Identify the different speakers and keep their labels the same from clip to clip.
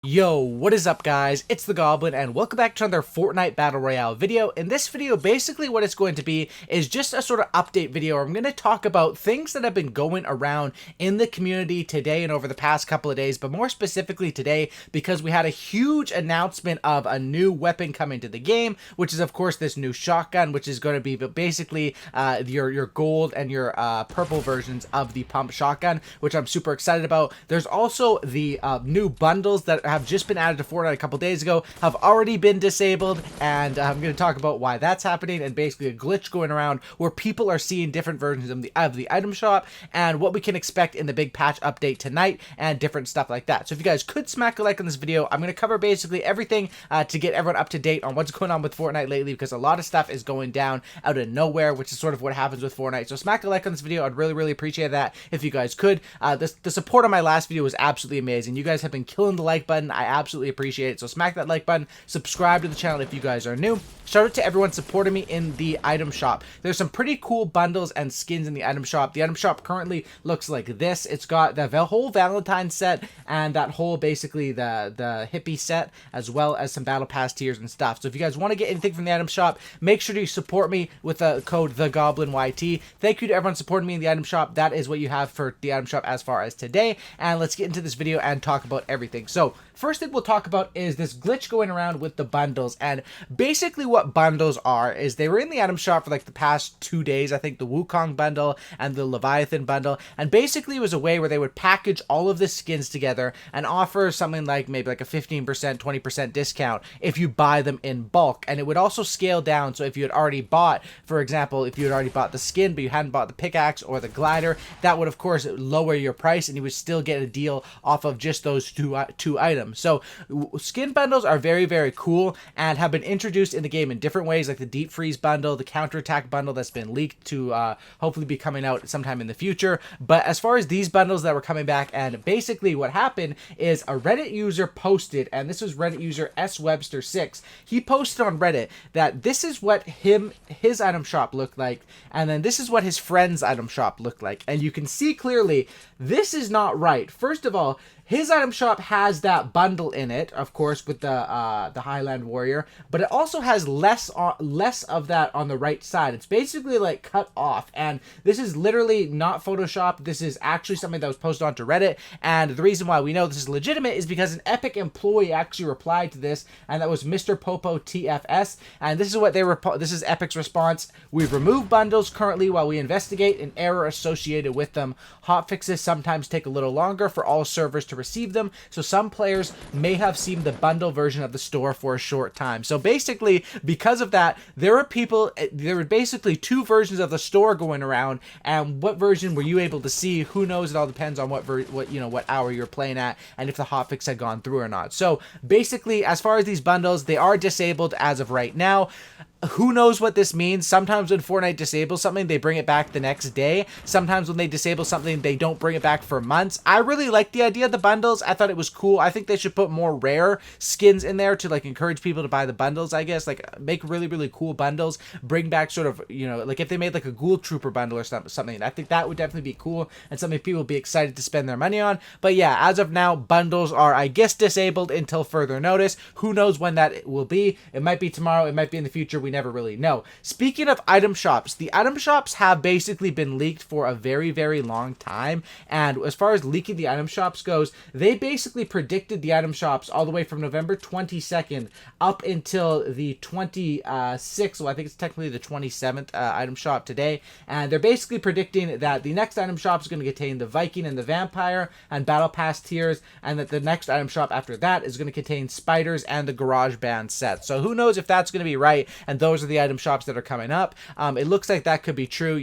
Speaker 1: Yo, what is up guys? It's the Goblin and welcome back to another Fortnite Battle Royale video. In this video, basically what it's going to be is just a sort of update video where I'm going to talk about things that have been going around in the community today and over the past couple of days, but more specifically today because we had a huge announcement of a new weapon coming to the game, which is of course this new shotgun, which is going to be basically your gold and your purple versions of the pump shotgun, which I'm super excited about. There's also the new bundles that have just been added to Fortnite a couple days ago, have already been disabled, and I'm going to talk about why that's happening and basically a glitch going around where people are seeing different versions of the item shop and what we can expect in the big patch update tonight and different stuff like that. So if you guys could smack a like on this video, I'm going to cover basically everything to get everyone up to date on what's going on with Fortnite lately, because a lot of stuff is going down out of nowhere, which is sort of what happens with Fortnite. So smack a like on this video. I'd really appreciate that if you guys could. The support on my last video was absolutely amazing. You guys have been killing the like button. I absolutely appreciate it. So smack that like button, subscribe to the channel if you guys are new. Shout out to everyone supporting me in the item shop. There's some pretty cool bundles and skins in the item shop. The item shop currently looks like this. It's got the whole Valentine set and that whole basically the hippie set, as well as some battle pass tiers and stuff. So if you guys want to get anything from the item shop, make sure to support me with the code TheGoblinYT. Thank you to everyone supporting me in the item shop. That is what you have for the item shop as far as today. And let's get into this video and talk about everything. So first thing we'll talk about is this glitch going around with the bundles. And basically what bundles are is they were in the item shop for like the past 2 days. I think the Wukong bundle and the Leviathan bundle. And basically it was a way where they would package all of the skins together and offer something like maybe like a 15%, 20% discount if you buy them in bulk. And it would also scale down. So if you had already bought, for example, if you had already bought the skin, but you hadn't bought the pickaxe or the glider, that would of course lower your price and you would still get a deal off of just those two items. So skin bundles are very cool and have been introduced in the game in different ways, like the deep freeze bundle, the counterattack bundle that's been leaked to hopefully be coming out sometime in the future. But as far as these bundles that were coming back, and basically what happened is a Reddit user posted, and this was Reddit user swebster6. He posted on Reddit that this is what his item shop looked like, and then this is what his friend's item shop looked like, and you can see clearly this is not right. First of all, his item shop has that bundle in it, of course, with the Highland Warrior, but it also has less of that on the right side. It's basically like cut off, and this is literally not Photoshop. This is actually something that was posted onto Reddit, and the reason why we know this is legitimate is because an Epic employee actually replied to this, and that was Mr. Popo TFS, and this is what this is Epic's response. We've removed bundles currently while we investigate an error associated with them. Hotfixes sometimes take a little longer for all servers to receive them, so some players may have seen the bundle version of the store for a short time. So basically, because of that, there were basically two versions of the store going around, and what version were you able to see? Who knows? It all depends on what hour you're playing at and if the hotfix had gone through or not. So basically, as far as these bundles, they are disabled as of right now. Who knows what this means? Sometimes when Fortnite disables something, they bring it back the next day. Sometimes when they disable something, they don't bring it back for months. I really like the idea of the bundles. I thought it was cool. I think they should put more rare skins in there to like encourage people to buy the bundles, I guess. Like make really cool bundles. Bring back sort of, like if they made like a Ghoul Trooper bundle or something, I think that would definitely be cool and something people would be excited to spend their money on. But yeah, as of now, bundles are, I guess, disabled until further notice. Who knows when that will be? It might be tomorrow. It might be in the future. We never really know. Speaking of item shops, the item shops have basically been leaked for a very long time, and as far as leaking the item shops goes, they basically predicted the item shops all the way from November 22nd up until the 26th, well I think it's technically the 27th item shop today, and they're basically predicting that the next item shop is going to contain the Viking and the Vampire and Battle Pass tiers, and that the next item shop after that is going to contain Spiders and the Garage Band set. So who knows if that's going to be right, and those are the item shops that are coming up. It looks like that could be true,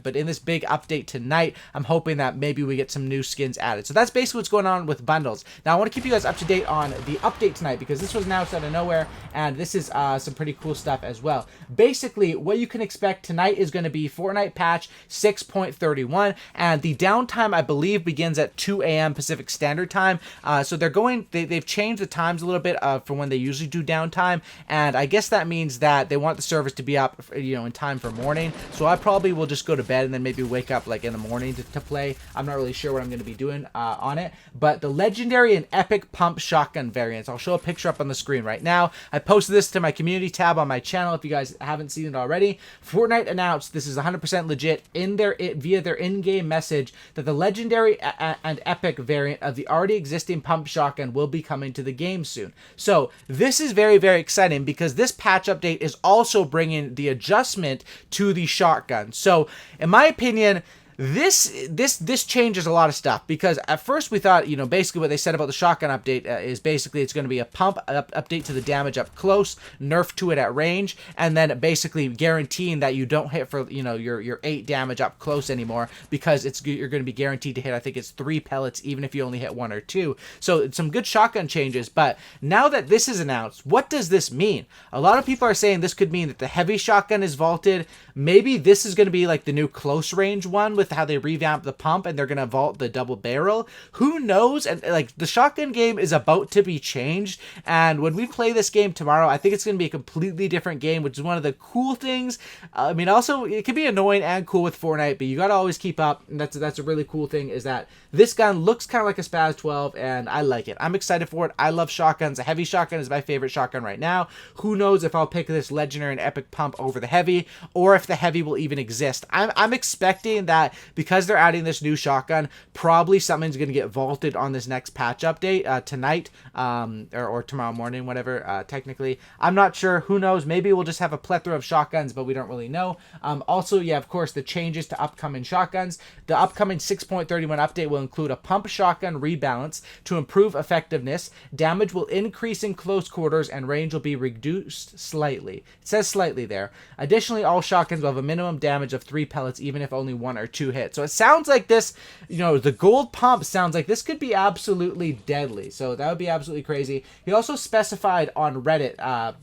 Speaker 1: but in this big update tonight, I'm hoping that maybe we get some new skins added. So that's basically what's going on with bundles. Now I want to keep you guys up to date on the update tonight, because this was announced out of nowhere, and this is some pretty cool stuff as well. Basically, what you can expect tonight is going to be Fortnite patch 6.31, and the downtime I believe begins at 2 a.m. Pacific Standard Time. So they've changed the times a little bit for when they usually do downtime, and I guess that means that they want the servers to be up, you know, in time for morning. So I probably will just go to bed and then maybe wake up like in the morning to play. I'm not really sure what I'm going to be doing on it. But the legendary and epic pump shotgun variants. I'll show a picture up on the screen right now. I posted this to my community tab on my channel if you guys haven't seen it already. Fortnite announced, this is 100% legit, via their in-game message, that the legendary and epic variant of the already existing pump shotgun will be coming to the game soon. So this is very, very exciting because this patch update is also bringing the adjustment to the shotgun. So in my opinion, this changes a lot of stuff, because at first we thought, you know, basically what they said about the shotgun update is basically it's going to be a pump update to the damage up close, nerf to it at range, and then basically guaranteeing that you don't hit for, you know, your 8 damage up close anymore, because you're going to be guaranteed to hit, I think it's 3 pellets even if you only hit 1 or 2. So it's some good shotgun changes. But now that this is announced, what does this mean? A lot of people are saying this could mean that the heavy shotgun is vaulted. Maybe this is going to be like the new close range one with how they revamp the pump, and they're going to vault the double barrel. Who knows? And like, the shotgun game is about to be changed, and when we play this game tomorrow, I think it's going to be a completely different game, which is one of the cool things. I mean, also it can be annoying and cool with Fortnite, but you got to always keep up, and that's a really cool thing, is that this gun looks kind of like a Spaz 12, and I like it. I'm excited for it. I love shotguns. A heavy shotgun is my favorite shotgun right now. Who knows if I'll pick this legendary and epic pump over the heavy, or if the heavy will even exist. I'm expecting that because they're adding this new shotgun, probably something's going to get vaulted on this next patch update tonight, or tomorrow morning, whatever, technically. I'm not sure. Who knows? Maybe we'll just have a plethora of shotguns, but we don't really know. Also, yeah, of course, the changes to upcoming shotguns. The upcoming 6.31 update will include a pump shotgun rebalance to improve effectiveness. Damage will increase in close quarters, and range will be reduced slightly. It says slightly there. Additionally, all shotguns will have a minimum damage of 3 pellets, even if only 1 or 2 hits. So it sounds like this, you know, the gold pump sounds like this could be absolutely deadly. So that would be absolutely crazy. He also specified on Reddit,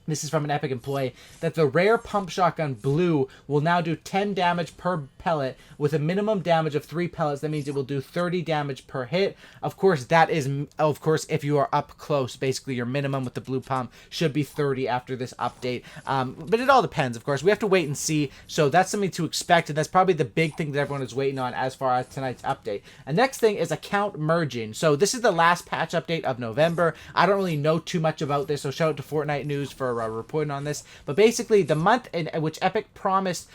Speaker 1: this is from an Epic employee, that the rare pump shotgun blue will now do 10 damage per pellet with a minimum damage of 3 pellets. That means it will do 30 damage per hit. Of course, that is, of course, if you are up close. Basically, your minimum with the blue pump should be 30 after this update. But it all depends, of course. We have to wait and see. So that's something to expect, and that's probably the big thing that everyone is waiting on as far as tonight's update. And next thing is account merging. So this is the last patch update of November. I don't really know too much about this, so shout out to Fortnite News for reporting on this. But basically, the month in which Epic promised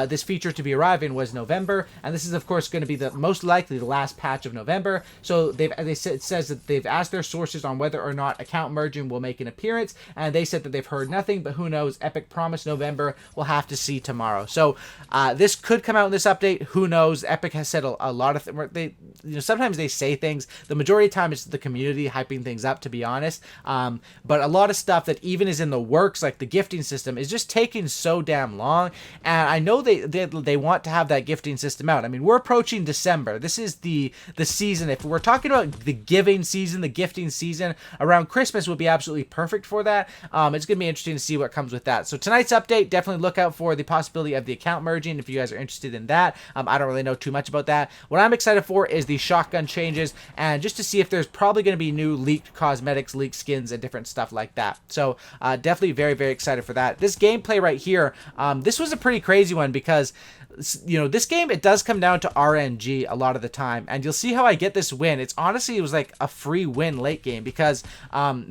Speaker 1: this feature to be arriving was November, and this is of course going to be the most likely the last patch of November. So it says that they've asked their sources on whether or not account merging will make an appearance, and they said that they've heard nothing, but who knows? Epic promised November. We'll have to see tomorrow. So this could come out in this update. Who knows? Epic has said a lot of things. Sometimes they say things. The majority of the time it's the community hyping things up, to be honest. But a lot of stuff that even is in the works, like the gifting system, is just taking so damn long. And I know they want to have that gifting system out. I mean, we're approaching December. This is the season. If we're talking about the giving season, the gifting season, around Christmas would be absolutely perfect for that. It's going to be interesting to see what comes with that. So tonight's update, definitely look out for the possibility of the account merging if you guys are interested in that. I don't really know too much about that. What I'm excited for is the shotgun changes, and just to see if there's probably going to be new leaked cosmetics, leaked skins, and different stuff like that. So definitely very, very excited for that. This gameplay right here, this was a pretty crazy one, because you know, this game, it does come down to RNG a lot of the time, and you'll see how I get this win. It's honestly, it was like a free win late game, because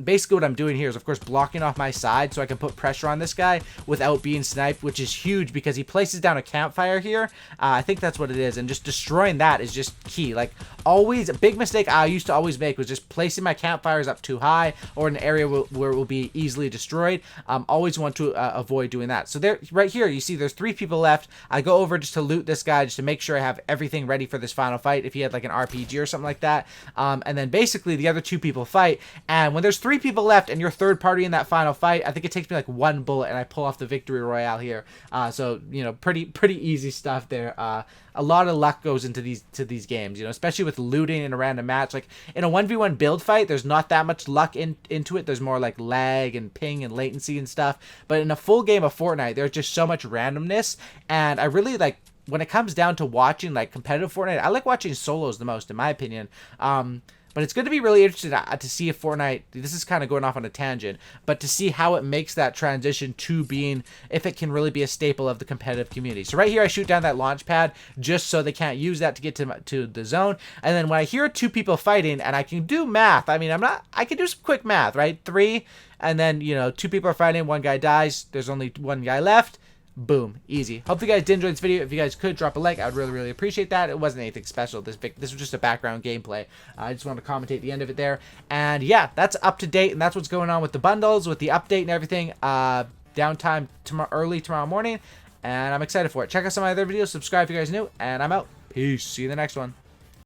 Speaker 1: basically what I'm doing here is, of course, blocking off my side so I can put pressure on this guy without being sniped, which is huge because he places down a campfire here. I think that's what it is, and just destroying that is just key. Like, always, a big mistake I used to always make was just placing my campfires up too high or in an area where it will be easily destroyed. Always want to avoid doing that. So there, right here, you see there's 3 people left. I go over just to loot this guy, just to make sure I have everything ready for this final fight, if he had like an RPG or something like that. And then basically the other 2 people fight, and when there's 3 people left and you're third party in that final fight, I think it takes me like 1 bullet and I pull off the victory royale here. So, you know, pretty easy stuff there. A lot of luck goes into these games, you know, especially with looting in a random match. Like in a 1v1 build fight, there's not that much luck into it. There's more like lag and ping and latency and stuff. But in a full game of Fortnite, there's just so much randomness, and I really like, when it comes down to watching like competitive Fortnite, I like watching solos the most, in my opinion. But it's going to be really interesting to see if Fortnite, this is kind of going off on a tangent, but to see how it makes that transition to being, if it can really be a staple of the competitive community. So right here, I shoot down that launch pad just so they can't use that to get to the zone. And then when I hear 2 people fighting, and I can do math, I mean, I can do some quick math, right? 3, and then, you know, 2 people are fighting, 1 guy dies, there's only 1 guy left. Boom, easy. Hope you guys did enjoy this video. If you guys could drop a like, I would really appreciate that. It wasn't anything special. This was just a background gameplay. I just wanted to commentate the end of it there. And yeah, that's up to date, and that's what's going on with the bundles, with the update and everything. Downtime early tomorrow morning, and I'm excited for it. Check out some of my other videos. Subscribe if you guys are new, and I'm out. Peace. See you in the next one.